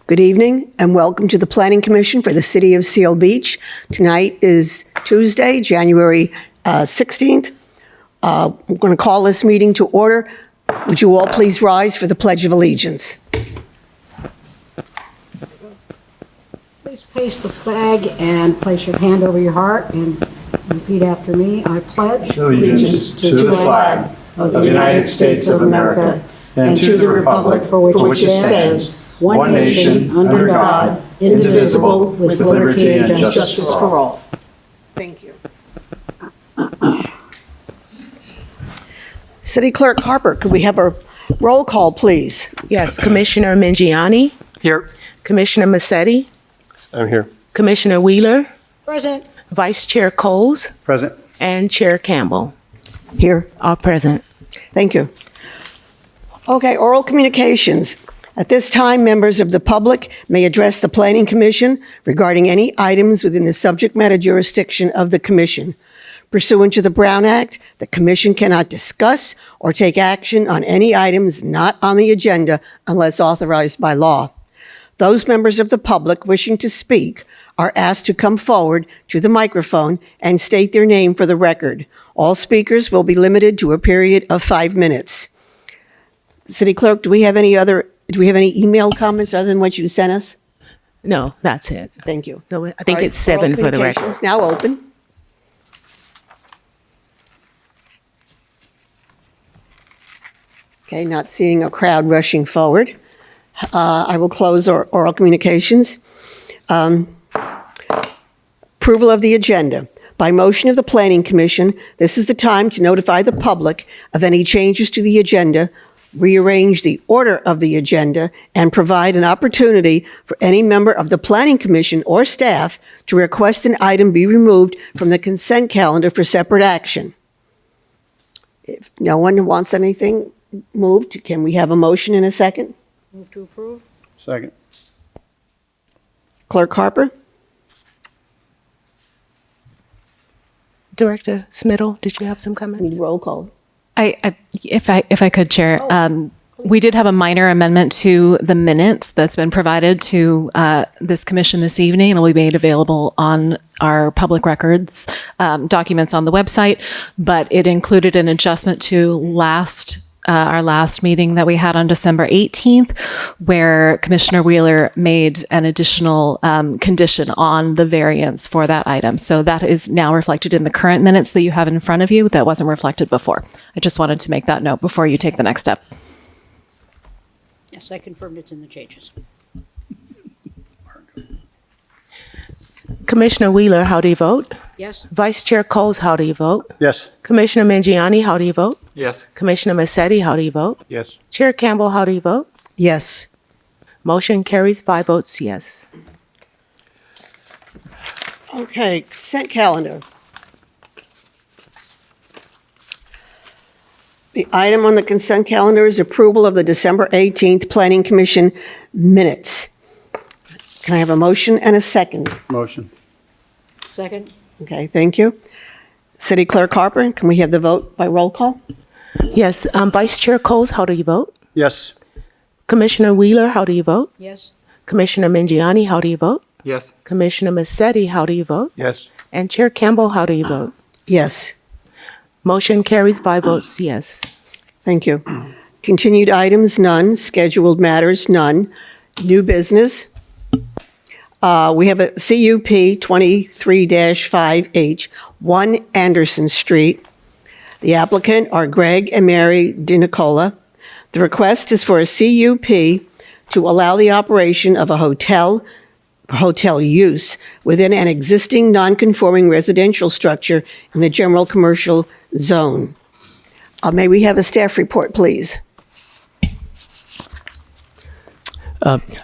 Good evening and welcome to the Planning Commission for the City of Seal Beach. Tonight is Tuesday, January 16th. We're going to call this meeting to order. Would you all please rise for the Pledge of Allegiance? Please place the flag and place your hand over your heart and repeat after me. I pledge allegiance to the flag of the United States of America and to the republic for which it stands, one nation, under God, indivisible, with liberty and justice for all. Thank you. City Clerk Harper, could we have a roll call, please? Yes, Commissioner Mingiani. Here. Commissioner Massetti. I'm here. Commissioner Wheeler. Present. Vice Chair Coles. Present. And Chair Campbell. Here. All present. Thank you. Okay, oral communications. At this time, members of the public may address the Planning Commission regarding any items within the subject matter jurisdiction of the Commission. Pursuant to the Brown Act, the Commission cannot discuss or take action on any items not on the agenda unless authorized by law. Those members of the public wishing to speak are asked to come forward to the microphone and state their name for the record. All speakers will be limited to a period of 5 minutes. City Clerk, do we have any email comments other than what you sent us? No, that's it. Thank you. So I think All right, it's 7 oral for the record. communications now open. Okay, not seeing a crowd rushing forward. I will close oral communications. Approval of the agenda. By motion of the Planning Commission, this is the time to notify the public of any changes to the agenda, rearrange the order of the agenda, and provide an opportunity for any member of the Planning Commission or staff to request an item be removed from the consent calendar for separate action. If no one wants anything moved, can we have a motion in a second? Move to approve. Second. Clerk Harper? Director Smittle, did you have some Need comments? roll call. If I could, Chair, we did have a minor amendment to the minutes that's been provided to this commission this evening, and will be made available on our public records documents on the website. But it included an adjustment to our last meeting that we had on December 18th, where Commissioner Wheeler made an additional condition on the variance for that item. So that is now reflected in the current minutes that you have in front of you. That wasn't reflected before. I just wanted to make that note before you take the next step. Yes, I confirmed it's in the changes. Commissioner Wheeler, how do you vote? Yes. Vice Chair Coles, how do you vote? Yes. Commissioner Mingiani, how do you vote? Yes. Commissioner Massetti, how do you vote? Yes. Chair Campbell, how do you vote? Yes. Motion carries 5 votes yes. Okay, consent calendar. The item on the consent calendar is approval of the December 18th Planning Commission minutes. Can I have a motion and a second? Motion. Second. Okay, thank you. City Clerk Harper, can we have the vote by roll call? Yes, Vice Chair Coles, how do you vote? Yes. Commissioner Wheeler, how do you vote? Yes. Commissioner Mingiani, how do you vote? Yes. Commissioner Massetti, how do you vote? Yes. And Chair Campbell, how do you vote? Yes, Motion carries 5 votes yes. thank you. Continued items, none. Scheduled matters, none. New business. We have a CUP 23-5H, 1 Anderson Street. The applicant are Greg and Mary DiNicola. The request is for a CUP to allow the operation of a hotel use within an existing non-conforming residential structure in the general commercial zone. May we have a staff report, please?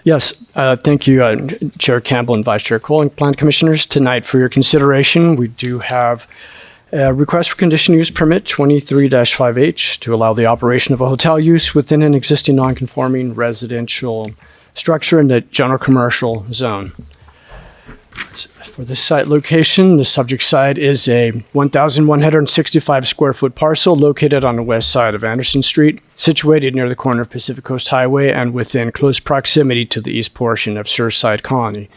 Yes, thank you, Chair Campbell and Vice Chair Cole and Plan Commissioners. Tonight, for your consideration, we do have a request for conditional use permit 23-5H to allow the operation of a hotel use within an existing non-conforming residential structure in the general commercial zone. For the site location, the subject site is a 1,165 square foot parcel located on the west side of Anderson Street, situated near the corner of Pacific Coast Highway and within close proximity to the east portion of Surfside Colony.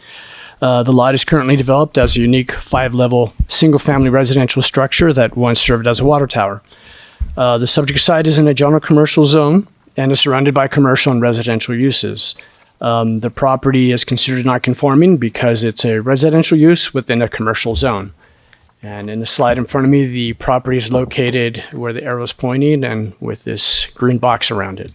The lot is currently developed as a unique 5-level single-family residential structure that once served as a water tower. The subject site is in a general commercial zone and is surrounded by commercial and residential uses. The property is considered non-conforming because it's a residential use within a commercial zone. And in the slide in front of me, the property is located where the arrow is pointing and with this green box around it.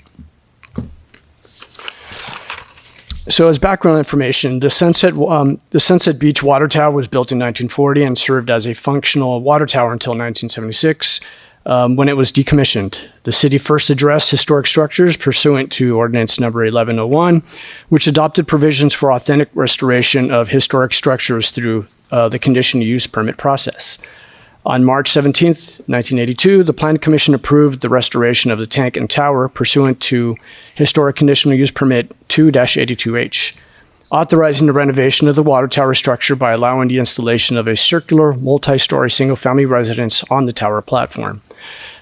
So as background information, the Sunset Beach Water Tower was built in 1940 and served as a functional water tower until 1976. When it was decommissioned. The city first addressed historic structures pursuant to Ordinance Number 1101, which adopted provisions for authentic restoration of historic structures through the conditional use permit process. On March 17th, 1982, the Plan Commission approved the restoration of the tank and tower pursuant to Historic Conditional Use Permit 2-82H, authorizing the renovation of the water tower structure by allowing the installation of a circular multi-story single-family residence on the tower platform.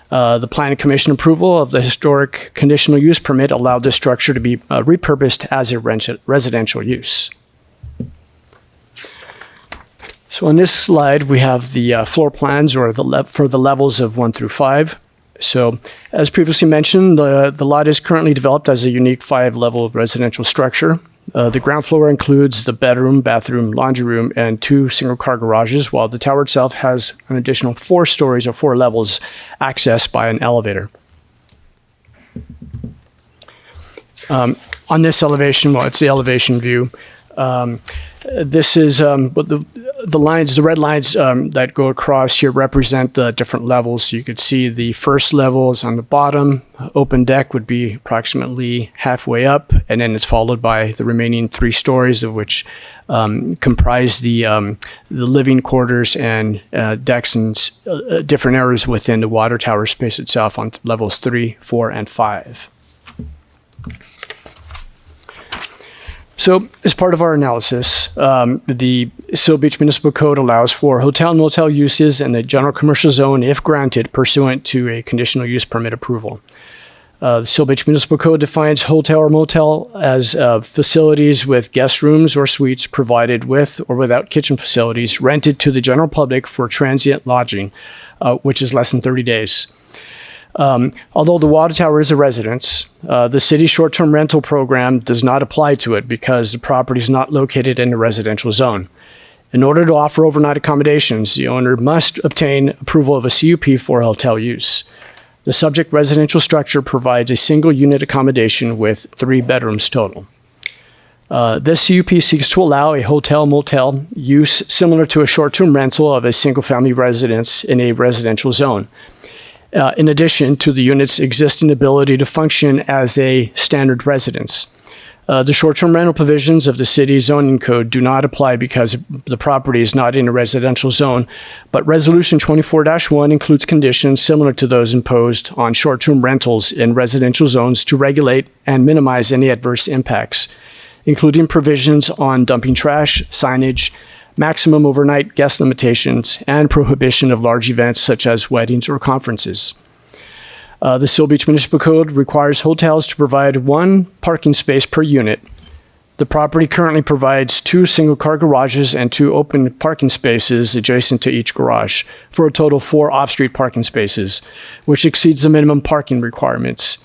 The Planning Commission approval of the historic conditional use permit allowed this structure to be repurposed as a residential use. So on this slide, we have the floor plans for the levels of 1 through 5. So as previously mentioned, the lot is currently developed as a unique 5-level residential structure. The ground floor includes the bedroom, bathroom, laundry room, and 2 single-car garages, while the tower itself has an additional 4 stories or 4 levels accessed by an elevator. On this elevation, well, it's the elevation view. This is the red lines that go across here represent the different levels. So you could see the first level is on the bottom. Open deck would be approximately halfway up, and then it's followed by the remaining 3 stories, of which comprise the living quarters and decks and different areas within the water tower space itself on levels 3, 4, and 5. So as part of our analysis, the Seal Beach Municipal Code allows for hotel and motel uses in the general commercial zone if granted pursuant to a conditional use permit approval. The Seal Beach Municipal Code defines hotel or motel as facilities with guest rooms or suites provided with or without kitchen facilities rented to the general public for transient lodging, which is less than 30 days. Although the water tower is a residence, the city's short-term rental program does not apply to it because the property is not located in a residential zone. In order to offer overnight accommodations, the owner must obtain approval of a CUP for hotel use. The subject residential structure provides a single-unit accommodation with 3 bedrooms total. This CUP seeks to allow a hotel-motel use similar to a short-term rental of a single-family residence in a residential zone. In addition to the unit's existing ability to function as a standard residence. The short-term rental provisions of the city's zoning code do not apply because the property is not in a residential zone, but Resolution 24-1 includes conditions similar to those imposed on short-term rentals in residential zones to regulate and minimize any adverse impacts, including provisions on dumping trash, signage, maximum overnight guest limitations, and prohibition of large events such as weddings or conferences. The Seal Beach Municipal Code requires hotels to provide 1 parking space per unit. The property currently provides 2 single-car garages and 2 open parking spaces adjacent to each garage, for a total of 4 off-street parking spaces, which exceeds the minimum parking requirements.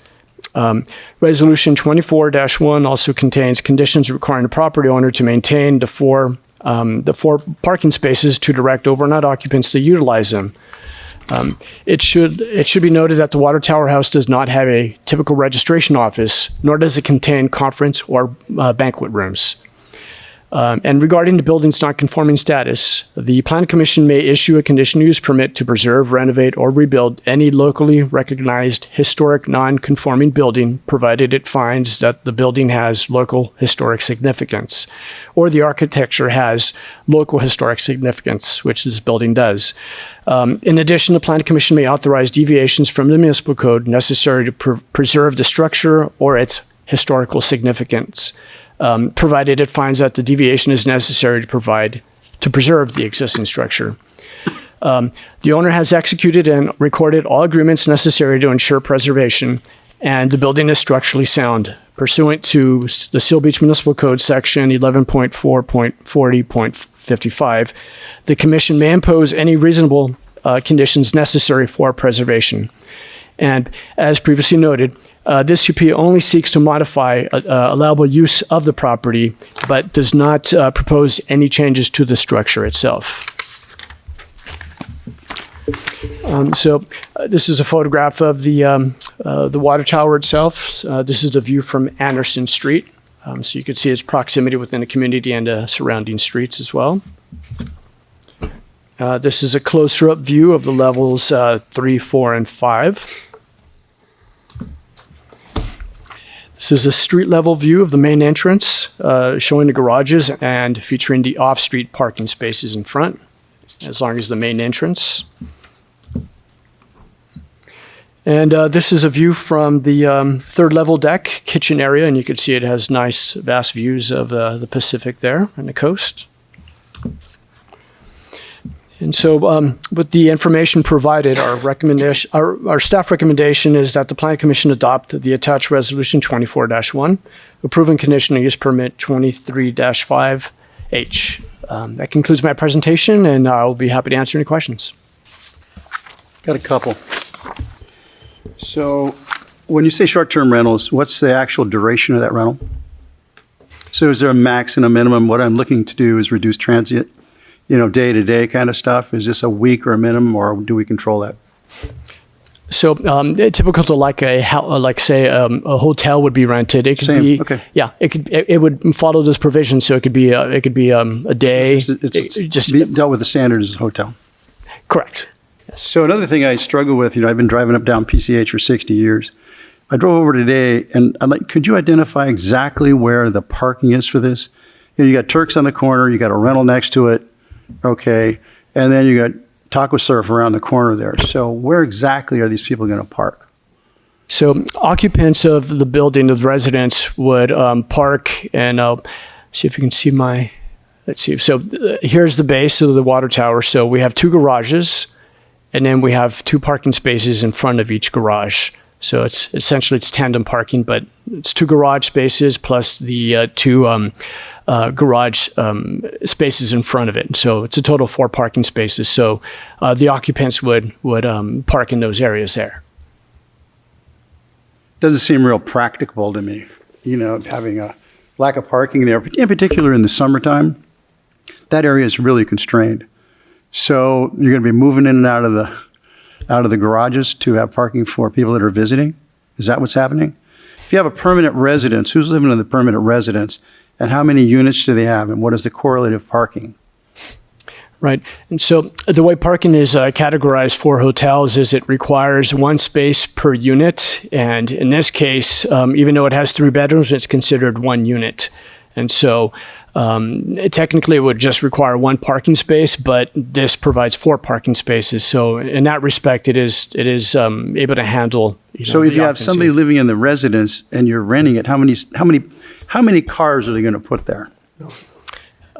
Resolution 24-1 also contains conditions requiring the property owner to maintain the 4 parking spaces to direct overnight occupants to utilize them. It should be noted that the Water Tower House does not have a typical registration office, nor does it contain conference or banquet rooms. And regarding the building's non-conforming status, the Plan Commission may issue a conditional use permit to preserve, renovate, or rebuild any locally recognized historic non-conforming building, provided it finds that the building has local historic significance, or the architecture has local historic significance, which this building does. In addition, the Plan Commission may authorize deviations from the municipal code necessary to preserve the structure or its historical significance, provided it finds that the deviation is necessary to provide to preserve the existing structure. The owner has executed and recorded all agreements necessary to ensure preservation, and the building is structurally sound. Pursuant to the Seal Beach Municipal Code Section 11.4.40.55, the Commission may impose any reasonable conditions necessary for preservation. And as previously noted, this UP only seeks to modify allowable use of the property, but does not propose any changes to the structure itself. This is a photograph of the water tower itself. This is the view from Anderson Street. So you can see its proximity within the community and surrounding streets as well. This is a closer up view of the levels 3, 4, and 5. This is a street level view of the main entrance, showing the garages and featuring the off-street parking spaces in front, as long as the main entrance. And this is a view from the third level deck kitchen area, and you can see it has nice vast views of the Pacific there and the coast. And so with the information provided, our staff recommendation is that the Planning Commission adopt the attached resolution 24-1, approving conditional use permit 23-5H. That concludes my presentation, and I'll be happy to answer any questions. Got a couple. So when you say short-term rentals, what's the actual duration of that rental? So is there a max and a minimum? What I'm looking to do is reduce transient, day-to-day kind of stuff. Is this a week or a minimum, or do we control that? So typical to like a hotel would be rented. It could Same, be okay. Yeah. It would follow those provisions. So it could be a day. It's dealt with the standards as a hotel. Correct. So another thing I struggle with, I've been driving up down PCH for 60 years. I drove over today, and could you identify exactly where the parking is for this? You got Turks on the corner, you got a rental next to it, okay, and then you got Taco Surf around the corner there. So where exactly are these people going to park? So occupants of the building, of the residents, would park, and I'll see if you can see my. Let's see. So here's the base of the water tower. So we have 2 garages. And then we have 2 parking spaces in front of each garage. So it's essentially tandem parking, but it's 2 garage spaces plus the 2 garage spaces in front of it. So it's a total of 4 parking spaces. So the occupants would park in those areas there. Doesn't seem real practicable to me, having a lack of parking there, in particular in the summertime. That area is really constrained. So you're going to be moving in and out of the garages to have parking for people that are visiting? Is that what's happening? If you have a permanent residence, who's living in the permanent residence, and how many units do they have, and what is the correlative parking? Right. And so the way parking is categorized for hotels is it requires 1 space per unit. And in this case, even though it has 3 bedrooms, it's considered 1 unit. And so technically it would just require 1 parking space, but this provides 4 parking spaces. So in that respect, it is able to handle. So if you have somebody living in the residence and you're renting it, how many cars are they going to put there?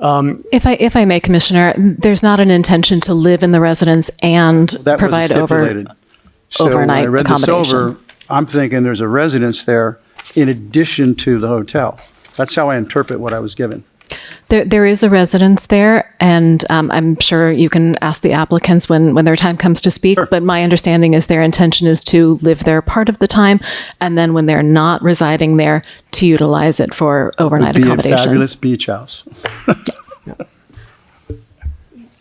If I may, Commissioner, there's not an intention to live in the residence and That provide wasn't stipulated. So when overnight I read this accommodation. over, I'm thinking there's a residence there in addition to the hotel. That's how I interpret what I was given. There is a residence there, and I'm sure you can ask the applicants when their time comes to speak, Sure. but my understanding is their intention is to live there part of the time, and then when they're not residing there, to utilize it for overnight Be a accommodations. fabulous beach house.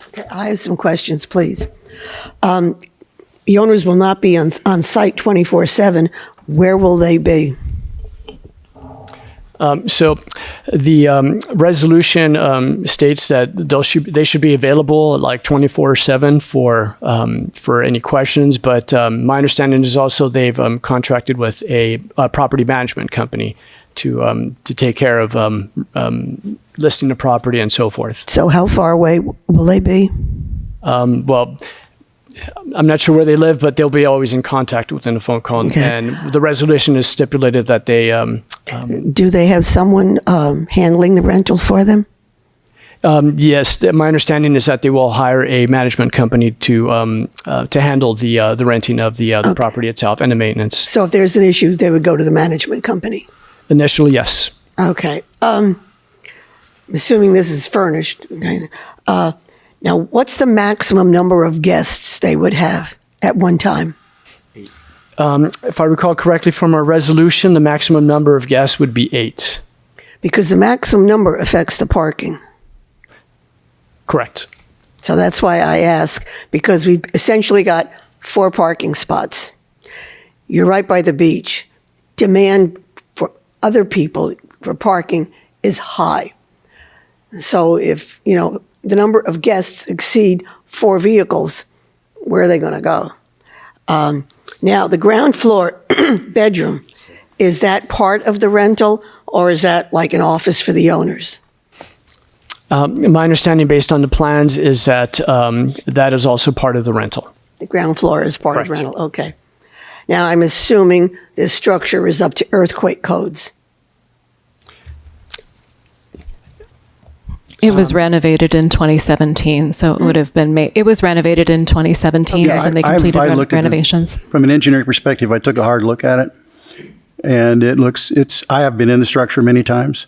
Okay, I have some questions, please. The owners will not be on site 24/7. Where will they be? So the resolution states that they should be available like 24/7 for any questions. But my understanding is also they've contracted with a property management company to take care of listing the property and so forth. So how far away will they be? Well, I'm not sure where they live, but they'll be always in contact within a phone call. Okay. And the resolution is stipulated that they Do they have someone handling the rentals for them? Yes, my understanding is that they will hire a management company to handle the renting of the property itself and the maintenance. So if there's an issue, they would go to the management company. Initially, yes. Okay. Assuming this is furnished. Okay. Now, what's the maximum number of guests they would have at one time? If I recall correctly from our resolution, the maximum number of guests would be 8. Because the maximum number affects the parking. Correct. So that's why I ask, because we've essentially got 4 parking spots. You're right by the beach. Demand for other people for parking is high. So if, the number of guests exceed 4 vehicles, where are they going to go? Now, the ground floor bedroom, is that part of the rental, or is that like an office for the owners? My understanding, based on the plans, is that that is also part of the rental. The ground floor is part of Correct. rental, okay. Now, I'm assuming this structure is up to earthquake codes. It was renovated in 2017, so it would have been made. It was renovated in 2017, Okay. and they I completed looked at the- renovations. From an engineering perspective, I took a hard look at it, and I have been in the structure many times,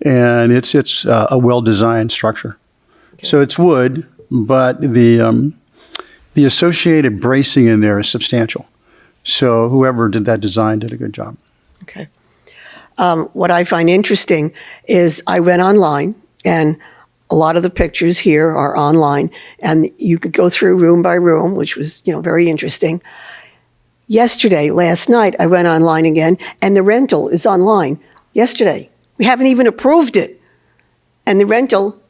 and it's a well-designed structure. So it's wood, but the associated bracing in there is substantial. So whoever did that design did a good job. Okay. What I find interesting is I went online, and a lot of the pictures here are online, and you could go through room by room, which was, very interesting. Last night, I went online again, and the rental is online. Yesterday. We haven't even approved it. And the rental,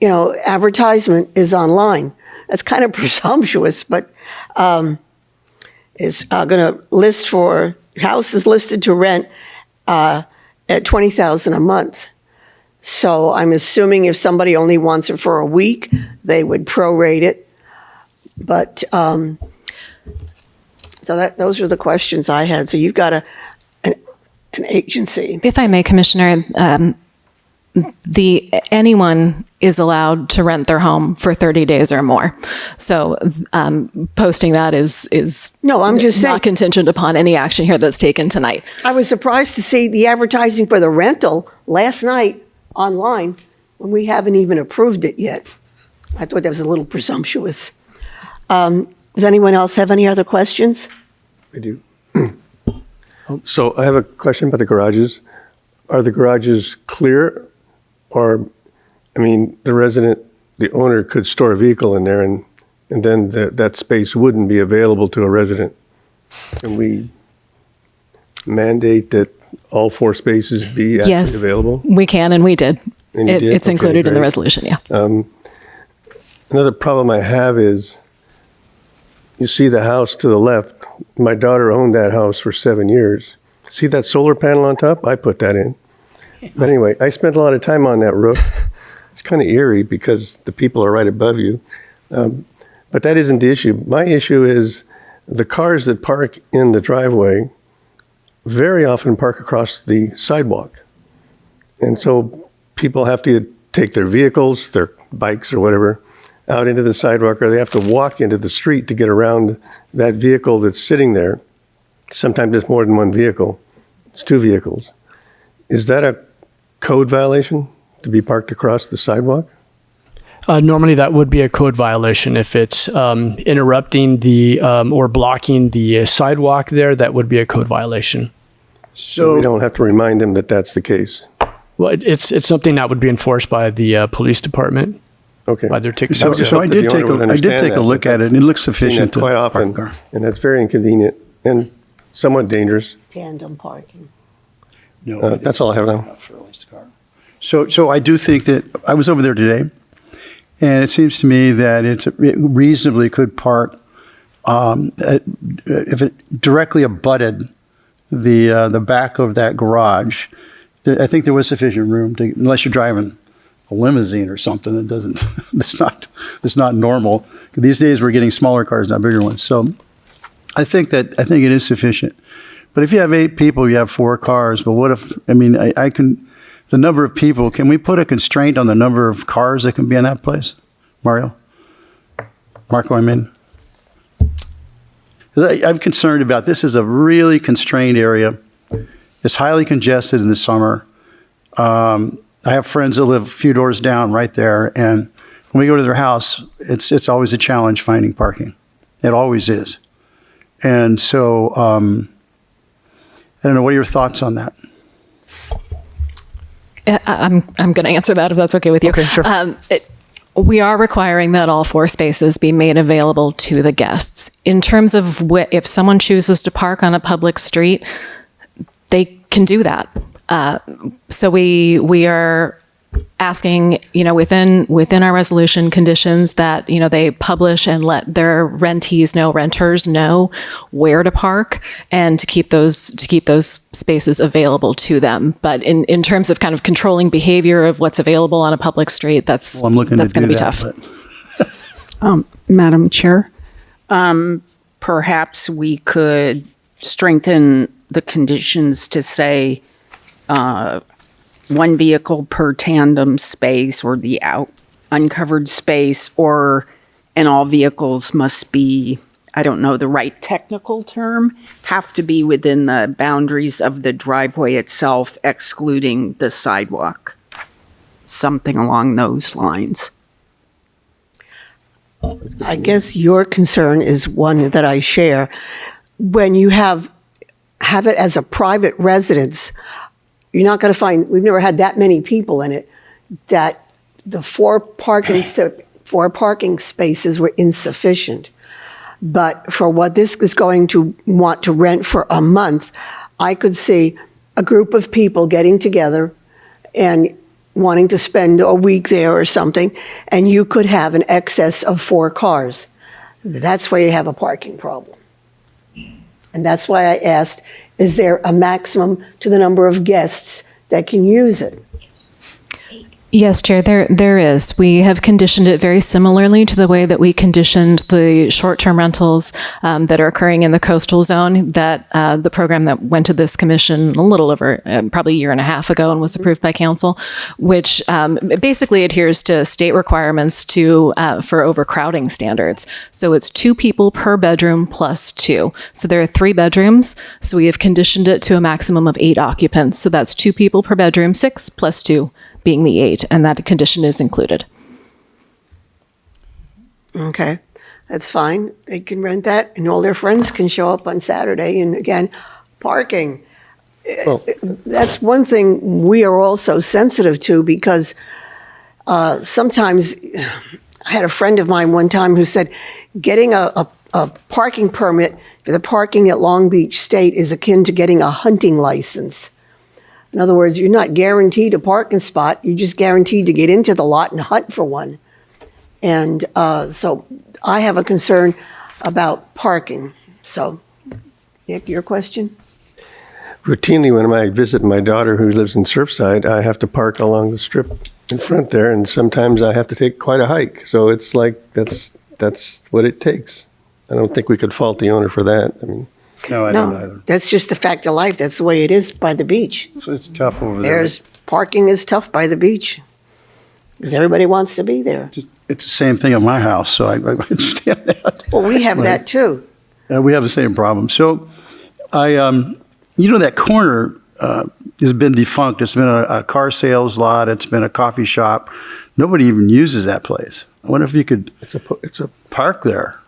advertisement is online. That's kind of presumptuous, but it's going to list for, house is listed to rent at $20,000 a month. So I'm assuming if somebody only wants it for a week, they would prorate it. But those are the questions I had. So you've got an agency. If I may, Commissioner, anyone is allowed to rent their home for 30 days or more. So posting that is No, I'm just saying. not contingent upon any action here that's taken tonight. I was surprised to see the advertising for the rental last night online when we haven't even approved it yet. I thought that was a little presumptuous. Does anyone else have any other questions? I do. So I have a question about the garages. Are the garages clear? Or, the owner could store a vehicle in there and then that space wouldn't be available to a resident. Can we mandate that all 4 spaces be actually Yes, available? we can, and we did. And you did? It's Okay, included in the great. resolution, yeah. Another problem I have is, you see the house to the left. My daughter owned that house for 7 years. See that solar panel on top? I put that in. But anyway, I spent a lot of time on that roof. It's kind of eerie because the people are right above you. But that isn't the issue. My issue is the cars that park in the driveway very often park across the sidewalk. And so people have to take their vehicles, their bikes or whatever, out into the sidewalk, or they have to walk into the street to get around that vehicle that's sitting there. Sometimes it's more than one vehicle. It's 2 vehicles. Is that a code violation to be parked across the sidewalk? Normally, that would be a code violation. If it's interrupting or blocking the sidewalk there, that would be a code violation. So we don't have to remind them that that's the case. Well, it's something that would be enforced by the police department, Okay. by their ticket. So, just so hope I that did the take owner would I did understand take a that, look but at it, and it looks Seen sufficient that quite to often, park a car. and that's very inconvenient and somewhat dangerous. Tandem parking. No, That's all I have now. So I do think that, I was over there today, and it seems to me that it reasonably could park, if it directly abutted the back of that garage, I think there was sufficient room to, unless you're driving a limousine or something, it doesn't, it's not normal. These days we're getting smaller cars, not bigger ones. So I think it is sufficient. But if you have 8 people, you have 4 cars. But what if, I can the number of people, can we put a constraint on the number of cars that can be in that place? Marco, I mean. I'm concerned about, this is a really constrained area. It's highly congested in the summer. I have friends that live a few doors down right there, and when we go to their house, it's always a challenge finding parking. It always is. And so, I don't know, what are your thoughts on that? I'm going to answer that if that's okay with you. Okay, sure. We are requiring that all 4 spaces be made available to the guests. In terms of if someone chooses to park on a public street, they can do that. So we are asking, within our resolution conditions that, they publish and let their renters know where to park and to keep those spaces available to them. But in terms of kind of controlling behavior of what's available on a public street, that's Well, I'm looking to going to do be that, tough. but- Madam Chair, perhaps we could strengthen the conditions to say 1 vehicle per tandem space, or the uncovered space, and all vehicles must be, I don't know the right technical term, have to be within the boundaries of the driveway itself, excluding the sidewalk. Something along those lines. I guess your concern is one that I share. When you have it as a private residence, you're not going to find, we've never had that many people in it, that the 4 parking spaces were insufficient. But for what this is going to want to rent for a month, I could see a group of people getting together and wanting to spend a week there or something, and you could have an excess of 4 cars. That's where you have a parking problem. And that's why I asked, is there a maximum to the number of guests that can use it? Yes, Chair, there is. We have conditioned it very similarly to the way that we conditioned the short-term rentals that are occurring in the coastal zone, that the program that went to this commission a little over probably a year and a half ago and was approved by council, which basically adheres to state requirements for overcrowding standards. So it's 2 people per bedroom plus 2. So there are 3 bedrooms. So we have conditioned it to a maximum of 8 occupants. So that's 2 people per bedroom, 6 plus 2. Being the 8, and that condition is included. Okay, that's fine. They can rent that, and all their friends can show up on Saturday. And again, parking. That's one thing we are also sensitive to, because sometimes, I had a friend of mine one time who said getting a parking permit for the parking at Long Beach State is akin to getting a hunting license. In other words, you're not guaranteed a parking spot. You're just guaranteed to get into the lot and hunt for one. And so I have a concern about parking. So, Nick, your question? Routinely, when I visit my daughter who lives in Surfside, I have to park along the strip in front there, and sometimes I have to take quite a hike. So it's like that's what it takes. I don't think we could fault the owner for that. I mean, No, I don't either. No, that's just the fact of life. That's the way it is by the beach. So it's tough over there. Parking is tough by the beach because everybody wants to be there. It's the same thing at my house, so I understand that. Well, we have that too. We have the same problem. So that corner has been defunct. It's been a car sales lot. It's been a coffee shop. Nobody even uses that place. I wonder if you could it's a park there.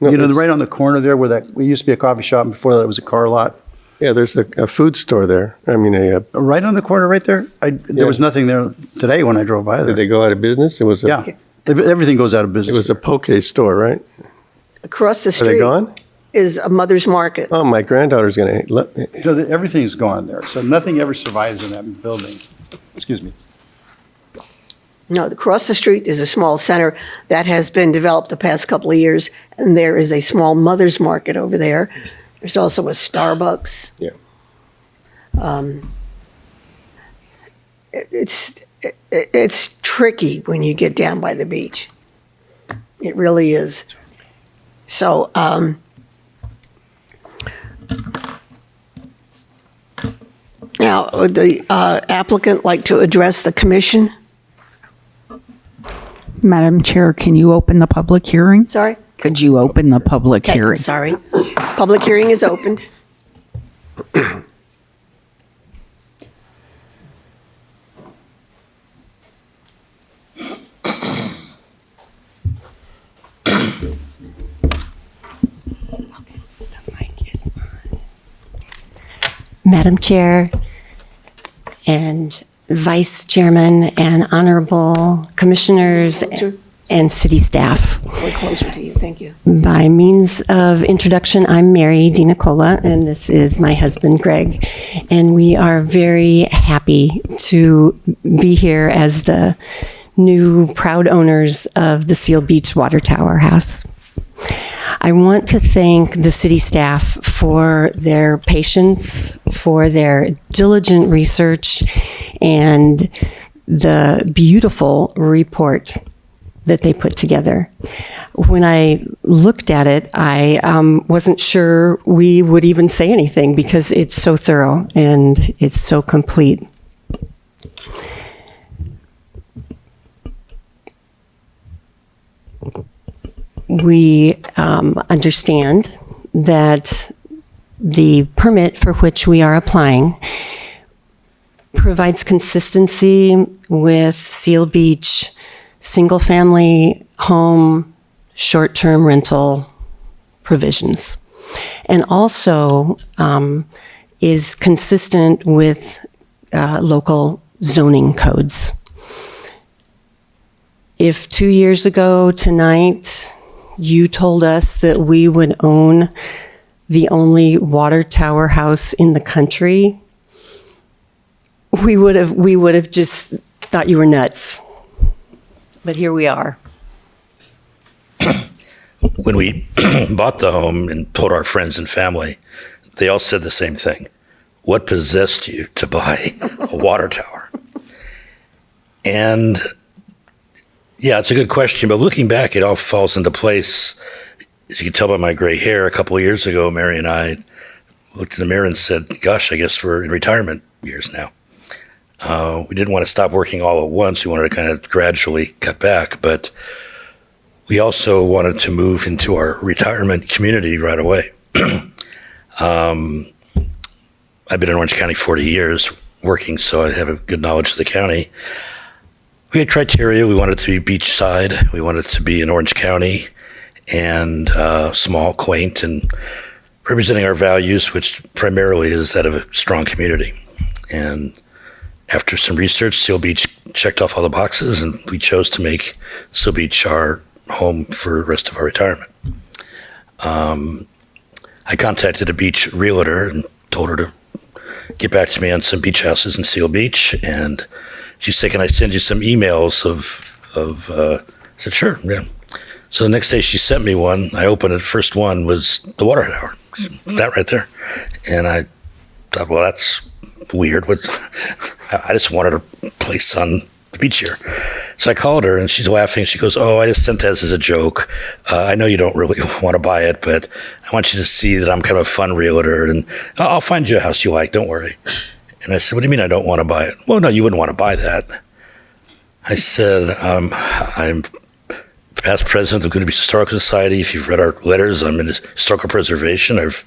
no, it's- Right on the corner there where we used to be a coffee shop, and before that it was a car lot. yeah. There's a food store there. I mean, Right on the corner right there? There was nothing there today when I drove by did there. they go out of business? It was Yeah. Everything goes out of It business. was a poke store, right? Across the Are they street gone? is a mother's market. Oh, my granddaughter's gonna let me. Everything's gone there, so nothing ever survives in that building. Excuse me. No, across the street, there's a small center that has been developed the past couple of years, and there is a small mother's market over there. There's also a Starbucks. Yeah. It's tricky when you get down by the beach. It really is. So, Now, would the applicant like to address the commission? Madam Chair, can you open the public hearing? Sorry? Could you open the public Okay, hearing? sorry. Public hearing is opened. Madam Chair and Vice Chairman and Honorable Commissioners and City staff. We're closer to you, thank you. By means of introduction, I'm Mary DiNicola, and this is my husband, Greg. And we are very happy to be here as the new proud owners of the Seal Beach Water Tower House. I want to thank the city staff for their patience, for their diligent research, and the beautiful report that they put together. When I looked at it, I wasn't sure we would even say anything because it's so thorough and it's so complete. We understand that the permit for which we are applying provides consistency with Seal Beach single-family home short-term rental provisions, and also is consistent with local zoning codes. If 2 years ago tonight you told us that we would own the only water tower house in the country, we would have just thought you were nuts. But here we are. When we bought the home and told our friends and family, they all said the same thing. What possessed you to buy a water tower? And yeah, it's a good question, but looking back, it all falls into place. As you can tell by my gray hair, a couple of years ago, Mary and I looked in the mirror and said, gosh, I guess we're in retirement years now. We didn't want to stop working all at once. We wanted to kind of gradually cut back, but we also wanted to move into our retirement community right away. I've been in Orange County 40 years working, so I have a good knowledge of the county. We had criteria. We wanted to be beachside. We wanted to be in Orange County and small, quaint, and representing our values, which primarily is that of a strong community. And after some research, Seal Beach checked off all the boxes, and we chose to make Seal Beach our home for the rest of our retirement. I contacted a beach realtor and told her to get back to me on some beach houses in Seal Beach, and she said, can I send you some emails I said, sure, yeah. So the next day she sent me one. I opened it. First one was the water tower, that right there. And I thought, well, that's weird. I just wanted a place on the beach here. So I called her and she's laughing. She goes, oh, I just sent that as a joke. I know you don't really want to buy it, but I want you to see that I'm kind of a fun realtor, and I'll find you a house you like, don't worry. And I said, what do you mean I don't want to buy it? Well, no, you wouldn't want to buy that. I said, I'm past president of the Good Beach Historical Society. If you've read our letters, I'm in historical preservation. I've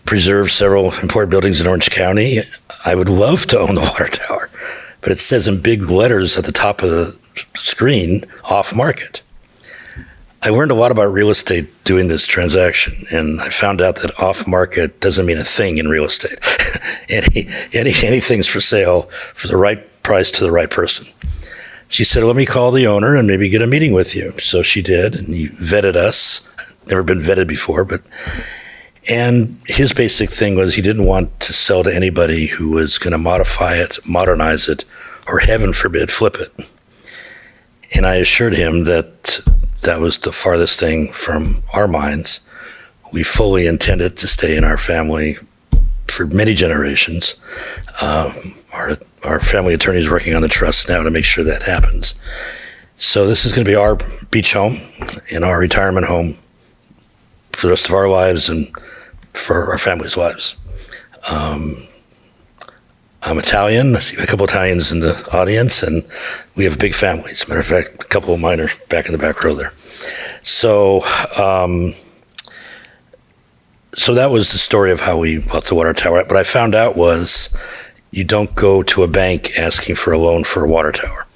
preserved several important buildings in Orange County. I would love to own the water tower, but it says in big letters at the top of the screen, off market. I learned a lot about real estate doing this transaction, and I found out that off market doesn't mean a thing in real estate. Anything's for sale for the right price to the right person. She said, let me call the owner and maybe get a meeting with you. So she did, and he vetted us. Never been vetted before, and his basic thing was he didn't want to sell to anybody who was going to modify it, modernize it, or heaven forbid, flip it. And I assured him that that was the farthest thing from our minds. We fully intended to stay in our family for many generations. Our family attorney is working on the trust now to make sure that happens. So this is going to be our beach home and our retirement home for the rest of our lives and for our family's lives. I'm Italian. I see a couple Italians in the audience, and we have big families. As a matter of fact, a couple of mine are back in the back row there. So, so that was the story of how we bought the water tower. What I found out was you don't go to a bank asking for a loan for a water tower.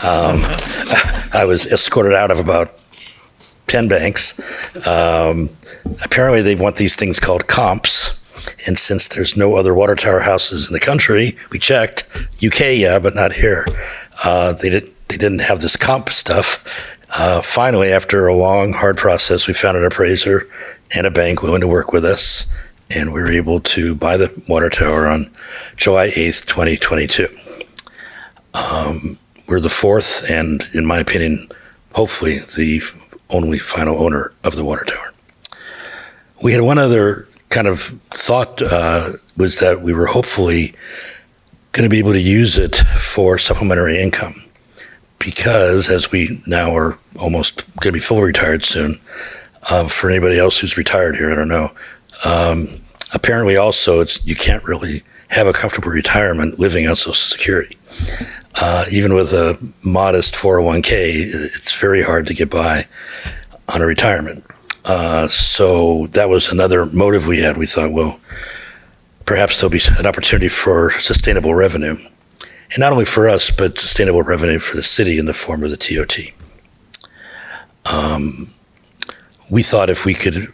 I was escorted out of about 10 banks. Apparently, they want these things called comps. And since there's no other water tower houses in the country, we checked. UK, yeah, but not here. They didn't have this comp stuff. Finally, after a long, hard process, we found an appraiser and a bank willing to work with us, and we were able to buy the water tower on July 8th, 2022. We're the fourth, and in my opinion, hopefully the only final owner of the water tower. We had one other kind of thought, was that we were hopefully going to be able to use it for supplementary income, because as we now are almost going to be fully retired soon, for anybody else who's retired here, I don't know. Apparently also you can't really have a comfortable retirement living on Social Security. Even with a modest 401k, it's very hard to get by on a retirement. So that was another motive we had. We thought, well, perhaps there'll be an opportunity for sustainable revenue. And not only for us, but sustainable revenue for the city in the form of the TOT. We thought if we could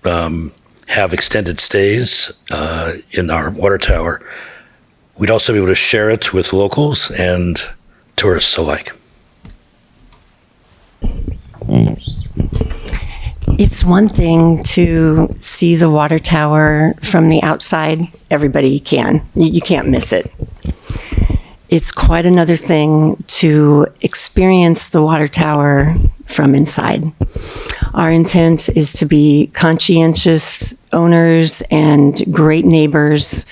have extended stays in our water tower, we'd also be able to share it with locals and tourists alike. It's one thing to see the water tower from the outside. Everybody can. You can't miss it. It's quite another thing to experience the water tower from inside. Our intent is to be conscientious owners and great neighbors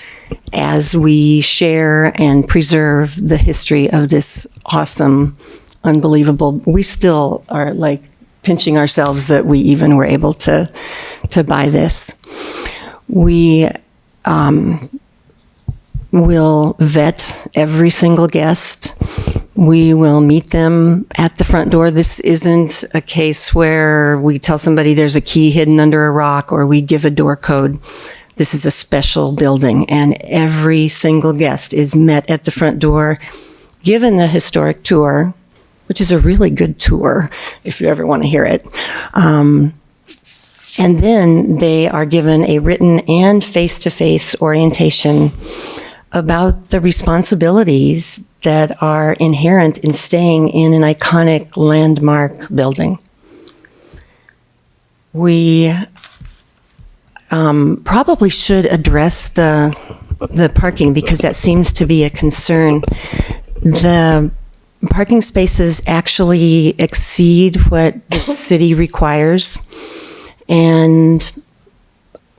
as we share and preserve the history of this awesome, unbelievable. We still are like pinching ourselves that we even were able to buy this. We will vet every single guest. We will meet them at the front door. This isn't a case where we tell somebody there's a key hidden under a rock or we give a door code. This is a special building, and every single guest is met at the front door, given the historic tour, which is a really good tour if you ever want to hear it. And then they are given a written and face-to-face orientation about the responsibilities that are inherent in staying in an iconic landmark building. We probably should address the parking, because that seems to be a concern. The parking spaces actually exceed what the city requires, and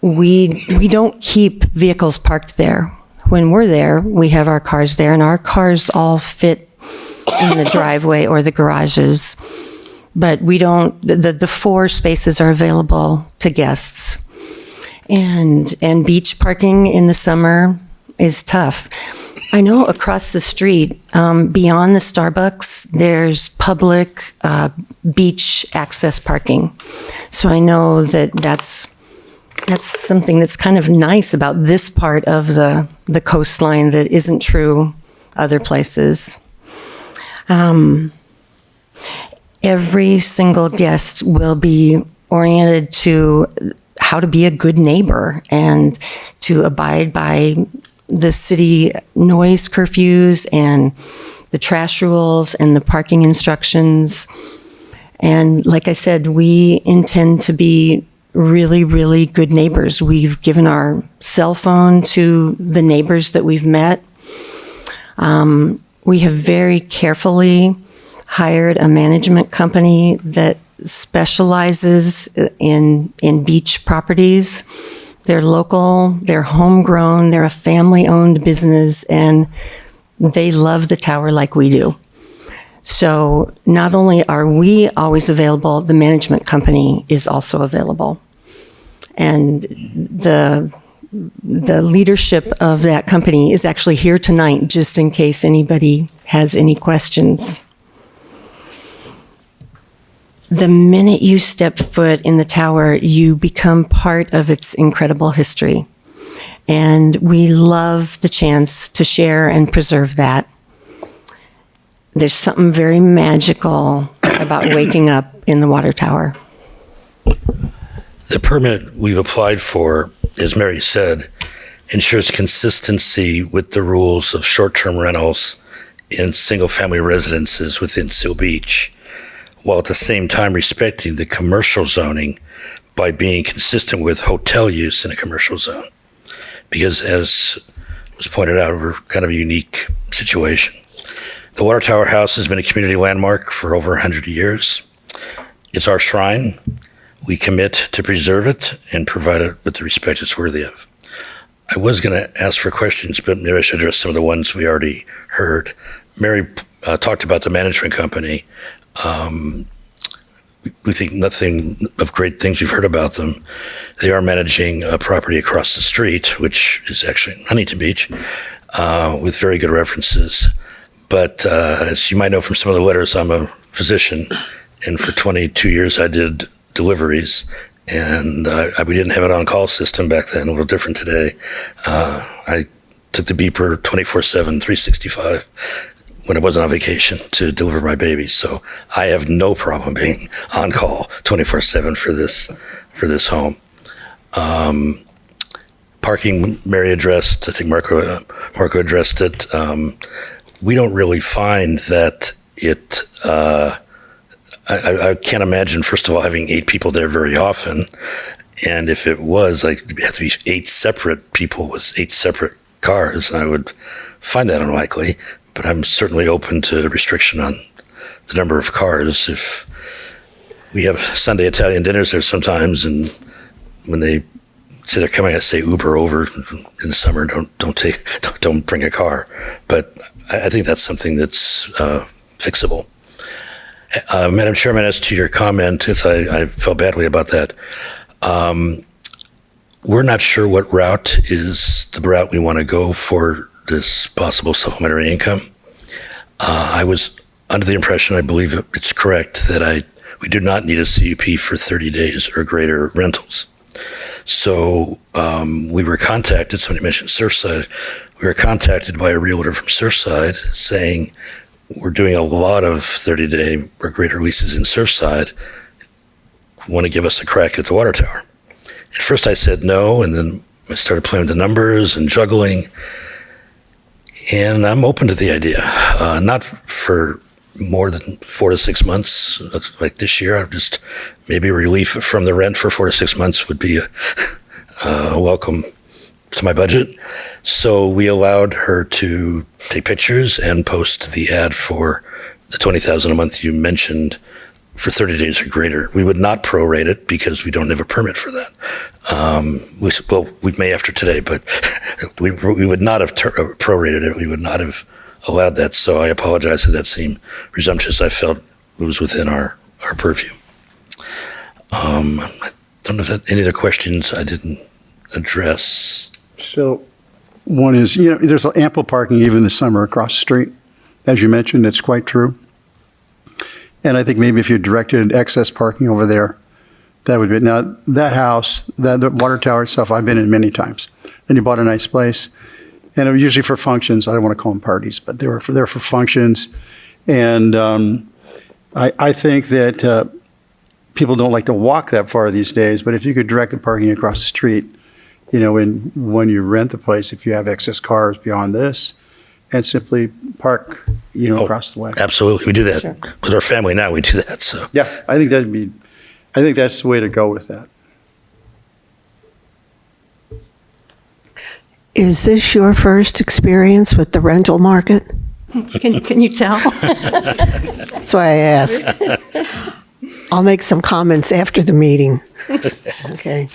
we don't keep vehicles parked there. When we're there, we have our cars there, and our cars all fit in the driveway or the garages. But we don't, the 4 spaces are available to guests. And beach parking in the summer is tough. I know across the street, beyond the Starbucks, there's public beach access parking. So I know that's something that's kind of nice about this part of the coastline that isn't true other places. Every single guest will be oriented to how to be a good neighbor and to abide by the city noise curfews and the trash rules and the parking instructions. And like I said, we intend to be really, really good neighbors. We've given our cell phone to the neighbors that we've met. We have very carefully hired a management company that specializes in beach properties. They're local, they're homegrown, they're a family-owned business, and they love the tower like we do. So not only are we always available, the management company is also available. And the the leadership of that company is actually here tonight, just in case anybody has any questions. The minute you step foot in the tower, you become part of its incredible history. And we love the chance to share and preserve that. There's something very magical about waking up in the water tower. The permit we've applied for, as Mary said, ensures consistency with the rules of short-term rentals in single-family residences within Seal Beach, while at the same time respecting the commercial zoning by being consistent with hotel use in a commercial zone. Because as was pointed out, we're kind of a unique situation. The Water Tower House has been a community landmark for over 100 years. It's our shrine. We commit to preserve it and provide it with the respect it's worthy of. I was going to ask for questions, but maybe I should address some of the ones we already heard. Mary talked about the management company. We think nothing of great things we've heard about them. They are managing a property across the street, which is actually Huntington Beach, with very good references. But as you might know from some of the letters, I'm a physician, and for 22 years I did deliveries, and we didn't have an on-call system back then, a little different today. I took the beeper 24/7, 365 when I wasn't on vacation to deliver my babies. So I have no problem being on call 24/7 for this home. Parking, Mary addressed. I think Marco addressed it. We don't really find that it. I can't imagine, first of all, having 8 people there very often. And if it was, like, it'd have to be 8 separate people with 8 separate cars, and I would find that unlikely. But I'm certainly open to restriction on the number of cars. If we have Sunday Italian dinners there sometimes, and when they say they're coming, I say Uber over in the summer. Don't bring a car. But I think that's something that's fixable. Madam Chairman, as to your comment, I felt badly about that. We're not sure what route is the route we want to go for this possible supplementary income. I was under the impression, I believe it's correct, that we do not need a CUP for 30 days or greater rentals. So we were contacted, somebody mentioned Surfside, we were contacted by a realtor from Surfside saying, we're doing a lot of 30-day or greater leases in Surfside. Want to give us a crack at the water tower? At first I said no, and then I started playing with the numbers and juggling. And I'm open to the idea, not for more than 4 to 6 months, like this year. I'm just maybe relief from the rent for 4 to 6 months would be a welcome to my budget. So we allowed her to take pictures and post the ad for the $20,000 a month you mentioned for 30 days or greater. We would not prorate it because we don't have a permit for that. We may after today, but we would not have prorated it. We would not have allowed that. So I apologize if that seemed presumptuous. I felt it was within our purview. I don't know if that, any other questions I didn't address. So one is, there's ample parking even this summer across the street. As you mentioned, it's quite true. And I think maybe if you directed excess parking over there, that would be, now that house, the water tower itself, I've been in many times. And you bought a nice place. And it was usually for functions. I don't want to call them parties, but they were for functions. And I think that people don't like to walk that far these days, but if you could direct the parking across the street, when you rent the place, if you have excess cars beyond this, and simply park, across the way. Absolutely. We do that. Sure. With our family now, we do that. So Yeah, I think that's the way to go with that. Is this your first experience with the rental market? Can you tell? That's why I asked. I'll make some comments after the meeting. Okay.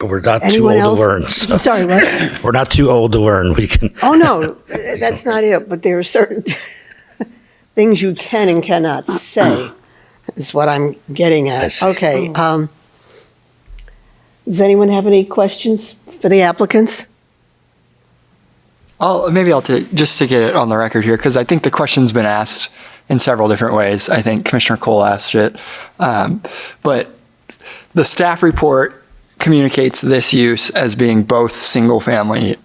but we're not Anyone too old else? to learn. So I'm sorry, what? we're not too old to learn. We can. Oh, no, that's not it, but there are certain things you can and cannot say, is what I'm getting I at. see. Okay. Does anyone have any questions for the applicants? Maybe I'll take, just to get it on the record here, because I think the question's been asked in several different ways. I think Commissioner Cole asked it. But the staff report communicates this use as being both single-family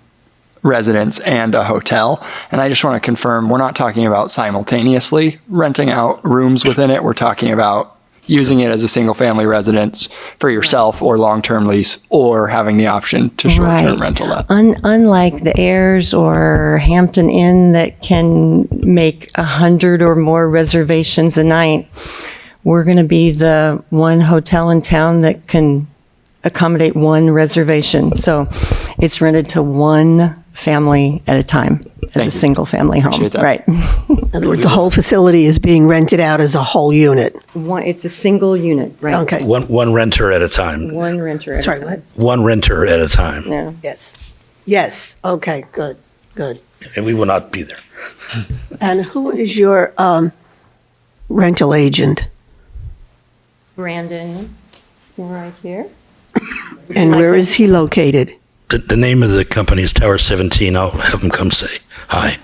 residence and a hotel. And I just want to confirm, we're not talking about simultaneously renting out rooms within it. We're talking about using it as a single-family residence for yourself or long-term lease, or having the option to short-term rental that. Unlike the Ayers or Hampton Inn that can make 100 or more reservations a night, we're going to be the one hotel in town that can accommodate one reservation. So it's rented to one family at a time as Thank a you. single-family home. Appreciate that. Right. In other words, the whole facility is being rented out as a whole unit. It's a single unit, right? Okay. One renter at a time. One renter at a Sorry, time. what? One renter at a time. Yeah. Yes. Yes. Okay, good, good. And we will not be there. And who is your rental agent? Brandon, right here. And where is he located? The name of the company is Tower 17. I'll have them come say hi.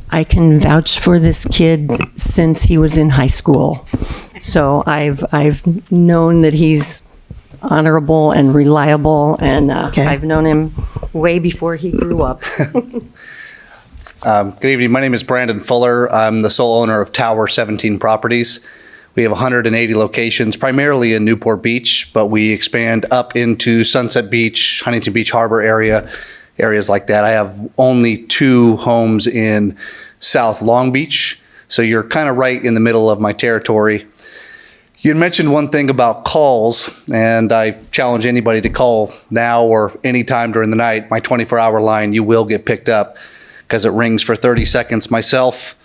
I can vouch for this kid since he was in high school. So I've known that he's honorable and reliable, and Okay. I've known him way before he grew up. Good evening. My name is Brandon Fuller. I'm the sole owner of Tower 17 Properties. We have 180 locations, primarily in Newport Beach, but we expand up into Sunset Beach, Huntington Beach Harbor area, areas like that. I have only 2 homes in South Long Beach, so you're kind of right in the middle of my territory. You had mentioned one thing about calls, and I challenge anybody to call now or anytime during the night. My 24-hour line, you will get picked up because it rings for 30 seconds. Myself,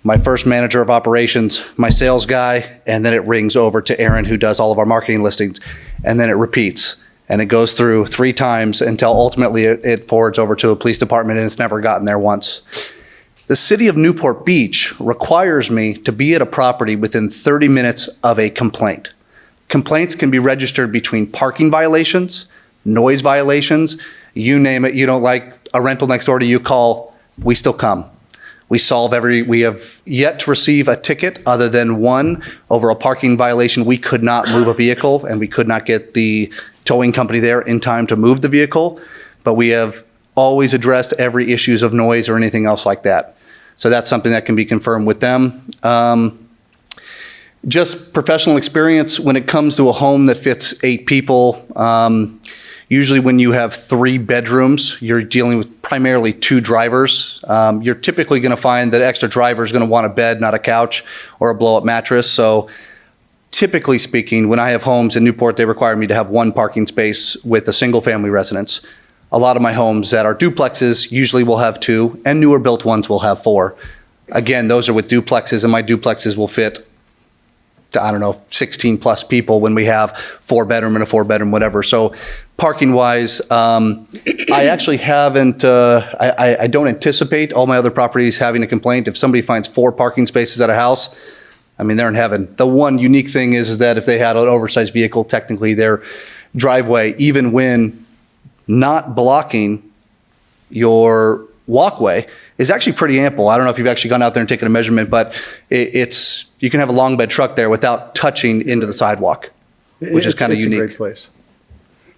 my first manager of operations, my sales guy, and then it rings over to Aaron, who does all of our marketing listings, and then it repeats. And it goes through 3 times until ultimately it forwards over to a police department, and it's never gotten there once. The city of Newport Beach requires me to be at a property within 30 minutes of a complaint. Complaints can be registered between parking violations, noise violations, you name it. You don't like a rental next door to you, call, we still come. We have yet to receive a ticket other than one over a parking violation. We could not move a vehicle, and we could not get the towing company there in time to move the vehicle, but we have always addressed every issues of noise or anything else like that. So that's something that can be confirmed with them. Just professional experience when it comes to a home that fits 8 people. Usually when you have 3 bedrooms, you're dealing with primarily 2 drivers. You're typically going to find that extra driver is going to want a bed, not a couch or a blow-up mattress. So typically speaking, when I have homes in Newport, they require me to have 1 parking space with a single-family residence. A lot of my homes that are duplexes usually will have 2, and newer built ones will have 4. Again, those are with duplexes, and my duplexes will fit, I don't know, 16 plus people when we have 4-bedroom and a 4-bedroom, whatever. So parking wise, I actually haven't, I don't anticipate all my other properties having a complaint. If somebody finds 4 parking spaces at a house, I mean, they're in heaven. The one unique thing is that if they had an oversized vehicle, technically their driveway, even when not blocking your walkway, is actually pretty ample. I don't know if you've actually gone out there and taken a measurement, but it's you can have a long bed truck there without touching into the sidewalk, which is kind of unique. It's a great place.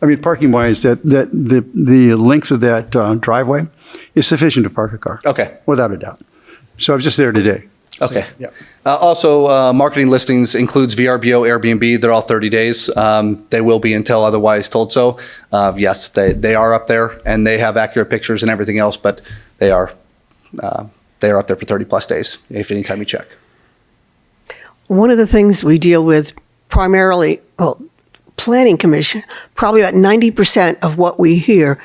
I mean, parking wise, that the length of that driveway is sufficient to park a car. Okay. Without a doubt. So I was just there today. Okay. Yeah. Also, marketing listings includes VRBO, Airbnb. They're all 30 days. They will be until otherwise told so. Yes, they are up there, and they have accurate pictures and everything else, but they are up there for 30 plus days, if anytime you check. One of the things we deal with primarily, Planning Commission, probably about 90% of what we hear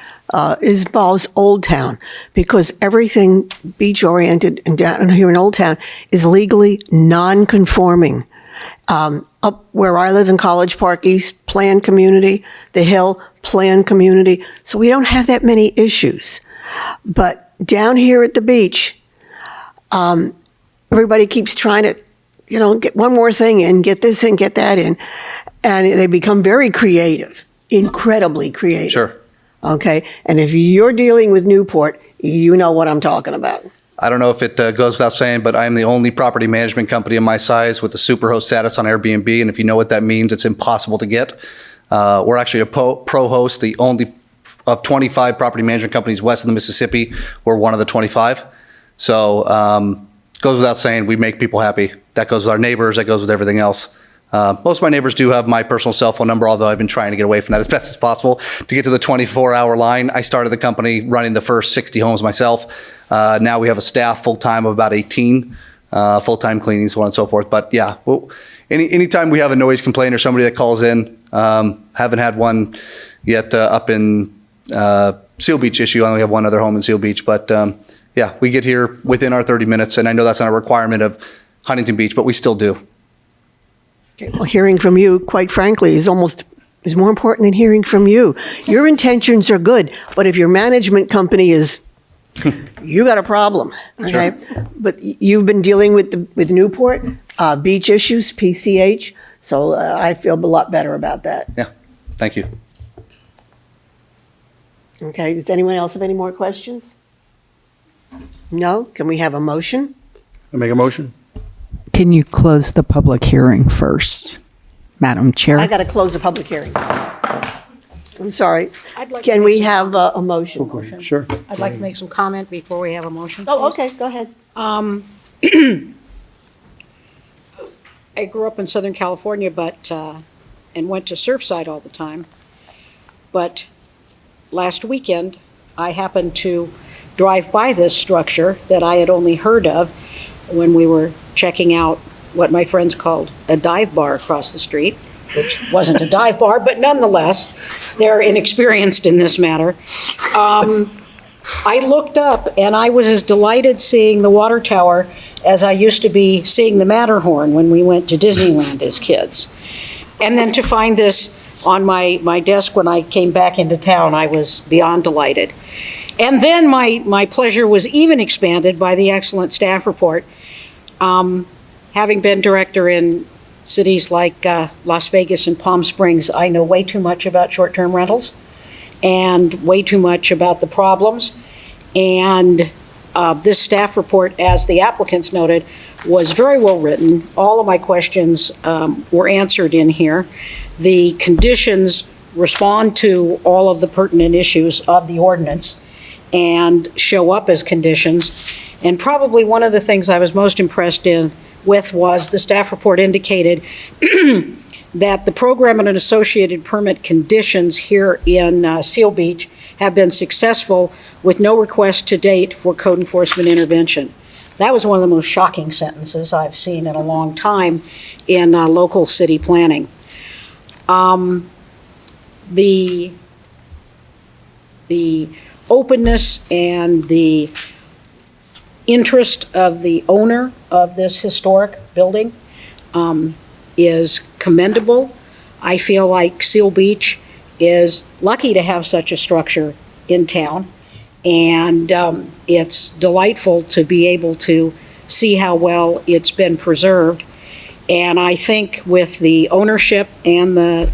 involves Old Town, because everything beach-oriented and down here in Old Town is legally non-conforming. Up where I live in College Park East, planned community, the Hill, planned community, so we don't have that many issues. But down here at the beach, everybody keeps trying to get one more thing in, get this in, get that in. And they become very creative, incredibly creative. Sure. Okay. And if you're dealing with Newport, you know what I'm talking about. I don't know if it goes without saying, but I'm the only property management company of my size with a superhost status on Airbnb. And if you know what that means, it's impossible to get. We're actually a pro host, the only of 25 property management companies west of the Mississippi. We're one of the 25. So goes without saying, we make people happy. That goes with our neighbors. That goes with everything else. Most of my neighbors do have my personal cell phone number, although I've been trying to get away from that as best as possible to get to the 24-hour line. I started the company running the first 60 homes myself. Now we have a staff full-time of about 18, full-time cleaning, so on and so forth. But yeah, anytime we have a noise complaint or somebody that calls in, haven't had one yet up in Seal Beach issue. I only have one other home in Seal Beach. But yeah, we get here within our 30 minutes, and I know that's not a requirement of Huntington Beach, but we still do. Okay, well, hearing from you, quite frankly, is more important than hearing from you. Your intentions are good, but if your management company is, you got a problem, okay? But you've been dealing with Newport, beach issues, PCH, so I feel a lot better about that. Yeah, thank you. Okay, does anyone else have any more questions? No? Can we have a motion? I make a motion? Can you close the public hearing first, Madam Chair? I got to close the public hearing. I'm sorry. I'd like to Can make we some- have a motion? Sure. I'd like to make some comment before we have a motion. Oh, please. okay, go ahead. I grew up in Southern California, and went to Surfside all the time. But last weekend, I happened to drive by this structure that I had only heard of when we were checking out what my friends called a dive bar across the street, which wasn't a dive bar, but nonetheless, they're inexperienced in this matter. I looked up and I was as delighted seeing the water tower as I used to be seeing the Matterhorn when we went to Disneyland as kids. And then to find this on my desk when I came back into town, I was beyond delighted. And then my pleasure was even expanded by the excellent staff report. Having been director in cities like Las Vegas and Palm Springs, I know way too much about short-term rentals and way too much about the problems. And this staff report, as the applicants noted, was very well written. All of my questions were answered in here. The conditions respond to all of the pertinent issues of the ordinance and show up as conditions. And probably one of the things I was most impressed with was the staff report indicated that the program and associated permit conditions here in Seal Beach have been successful with no request to date for code enforcement intervention. That was one of the most shocking sentences I've seen in a long time in local city planning. The openness and the interest of the owner of this historic building is commendable. I feel like Seal Beach is lucky to have such a structure in town, and it's delightful to be able to see how well it's been preserved. And I think with the ownership and of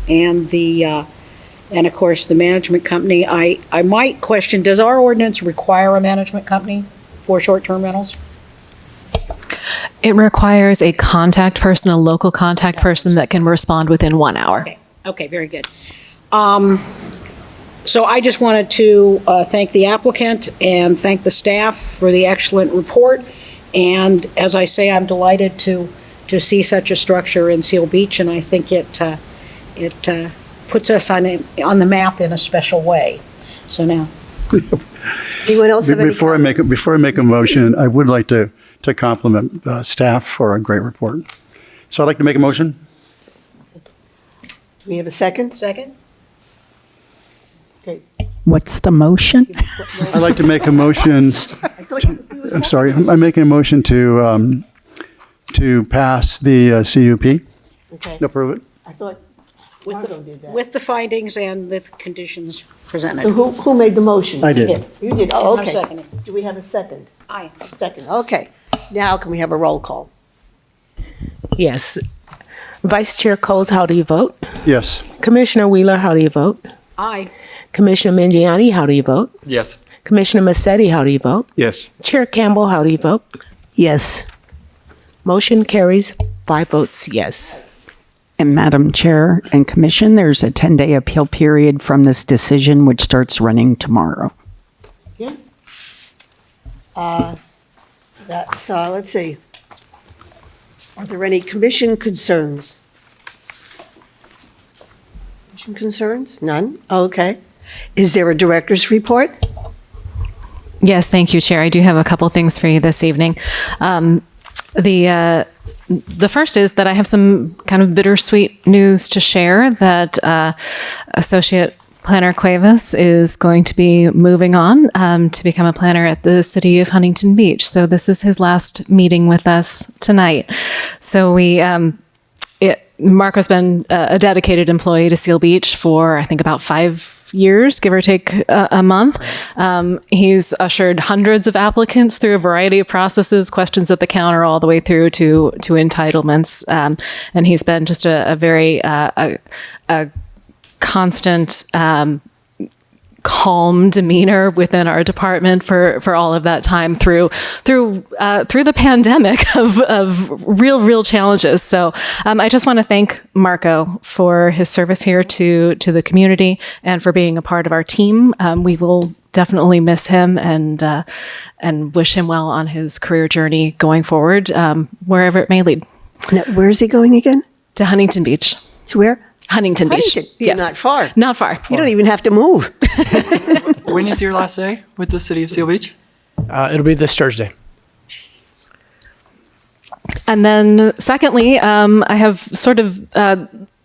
course the management company, I might question, does our ordinance require a management company for short-term rentals? It requires a contact person, a local contact person that can respond within 1 hour. Okay, very good. So I just wanted to thank the applicant and thank the staff for the excellent report. And as I say, I'm delighted to see such a structure in Seal Beach, and I think it puts us on the map in a special way. So now. Anyone else have any Before I make a motion, I would like to compliment staff for a great report. So I'd like to make a motion. Do we have a second? Second? Okay. What's the motion? I'd like to make a motion. I'm sorry. I'm making a motion to pass the CUP. Okay. Approve it. I thought Margo did that. With the findings and with conditions presented. So who made the motion? I did. You did, oh, I'm okay. seconding. Do we have a second? Aye. Second, okay. Now can we have a roll call? Yes. Vice Chair Coles, how do you vote? Yes. Commissioner Wheeler, how do you vote? Aye. Commissioner Mingiani, how do you vote? Yes. Commissioner Massetti, how do you vote? Yes. Chair Campbell, how do you vote? Yes. Motion carries 5 votes yes. And Madam Chair and Commission, there's a 10-day appeal period from this decision, which starts running tomorrow. That's, let's see. Are there any commission concerns? Commission concerns? None? Okay. Is there a director's report? Yes, thank you, Chair. I do have a couple things for you this evening. The first is that I have some kind of bittersweet news to share that Associate Planner Cuevas is going to be moving on to become a planner at the City of Huntington Beach. So this is his last meeting with us tonight. So Marco's been a dedicated employee to Seal Beach for, I think, about 5 years, give or take a month. He's ushered hundreds of applicants through a variety of processes, questions at the counter, all the way through to entitlements. And he's been just a very constant, calm demeanor within our department for all of that time through the pandemic of real challenges. So I just want to thank Marco for his service here to the community and for being a part of our team. We will definitely miss him and wish him well on his career journey going forward, wherever it may lead. Now, where is he going again? To Huntington Beach. To where? Huntington Beach. Huntington. Yes. Not far. Not far. You don't even have to move. When is your last day with the City of Seal Beach? It'll be this Thursday. And then secondly, I have sort of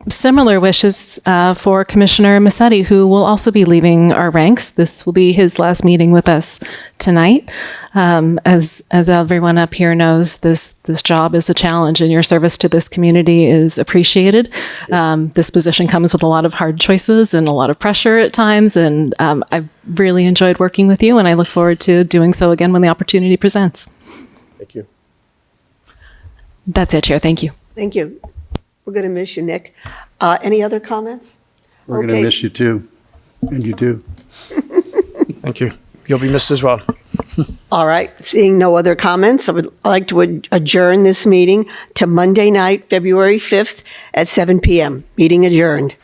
similar wishes for Commissioner Massetti, who will also be leaving our ranks. This will be his last meeting with us tonight. As everyone up here knows, this job is a challenge, and your service to this community is appreciated. This position comes with a lot of hard choices and a lot of pressure at times, and I've really enjoyed working with you, and I look forward to doing so again when the opportunity presents. Thank you. That's it, Chair. Thank you. Thank you. We're going to miss you, Nick. Any other comments? We're going to miss you too. And you do. Thank you. You'll be missed as well. All right. Seeing no other comments, I would like to adjourn this meeting to Monday night, February 5th at 7 p.m. Meeting adjourned.